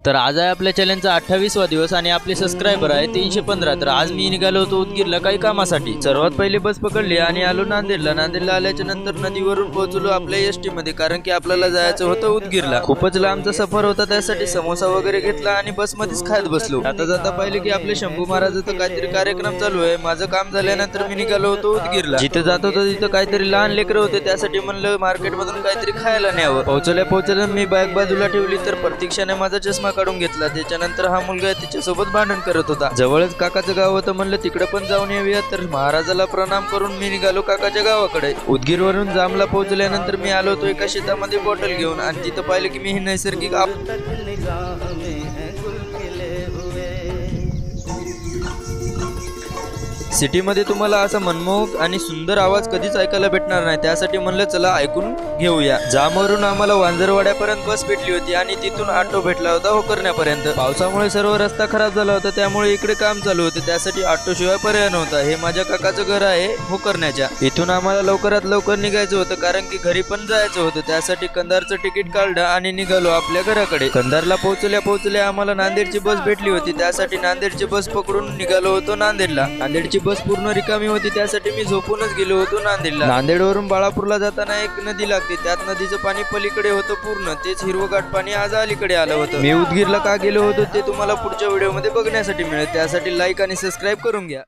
तर आज आहे आपल्या चॅनलचा 28वा दिवस आणि आपले सबस्क्रायबर आहे 315। तर आज मी निघालो होतो उदगीरला काही कामासाठी। सर्वात पहिले बस पकडली आणि आलो नांदेडला। नांदेडला आल्याच्या नंतर नदीवरून पोहोचलो आपल्या एसटी मध्ये, कारण की आपल्याला जायचं होतं उदगीरला। खूपच लांबचा सफर होता, त्यासाठी समोसा वगैरे घेतला आणि बस मध्येच खात बसलो। आता जाता पाहिले की आपले शंभू महाराजाचा काहीतरी कार्यक्रम चालू आहे। माझं काम झाल्यानंतर मी निघालो होतो उदगीरला। जिथे जात होतो तिथं काहीतरी लहान लेकरं होते, त्यासाठी म्हणलं मार्केट मधून काहीतरी खायला न्यावं। पोहोचल्या मी बॅग बाजूला ठेवली तर प्रतीक्षाने माझा चष्मा काढून घेतला। त्याच्यानंतर हा मुलगा तिच्यासोबत भांडण करत होता। जवळच काकाचं गाव होतं, म्हणलं तिकडे पण जाऊन येऊया। तर महाराजाला प्रणाम करून मी निघालो काकाच्या गावाकडे। उदगीरवरून जामला पोहोचल्यानंतर मी आलो होतो एका शेतामध्ये बॉटल घेऊन, आणि तिथं पाहिलं की मी हे नैसर्गिक सिटीमध्ये तुम्हाला असा मनमोहक आणि सुंदर आवाज कधीच ऐकायला भेटणार नाही, त्यासाठी म्हणलं चला ऐकून घेऊया। जामवरून आम्हाला वांजरवाड्यापर्यंत बस भेटली होती आणि तिथून ऑटो भेटला होता होकरण्यापर्यंत। पावसामुळे सर्व रस्ता खराब झाला होता, त्यामुळे इकडे काम चालू होते, त्यासाठी ऑटो शिवाय पर्याय नव्हता। हे माझ्या काकाचं घर आहे होकरण्याच्या। इथून आम्हाला लवकरात लवकर निघायचं होतं, कारण की घरी पण जायचं होतं। त्यासाठी कंधारचं तिकीट काढलं आणि निघालो आपल्या घराकडे। कंधारला पोहोचल्या आम्हाला नांदेडची बस भेटली होती, त्यासाठी नांदेडची बस पकडून निघालो होतो नांदेडला। नांदेडची बस पूर्ण रिकामी होती, त्यासाठी मी झोपूनच गेलो होतो नांदेडला। नांदेडवरून बाळापूरला जाताना एक नदी लागते, त्यात नदीचं पाणी पलीकडे होतं पूर्ण, तेच हिरवगाट पाणी आज अलीकडे आलं होतं। मी उदगीरला का गेलो होतो ते तुम्हाला पुढच्या व्हिडिओमध्ये बघण्यासाठी मिळेल, त्यासाठी लाईक आणि सबस्क्राईब करून घ्या।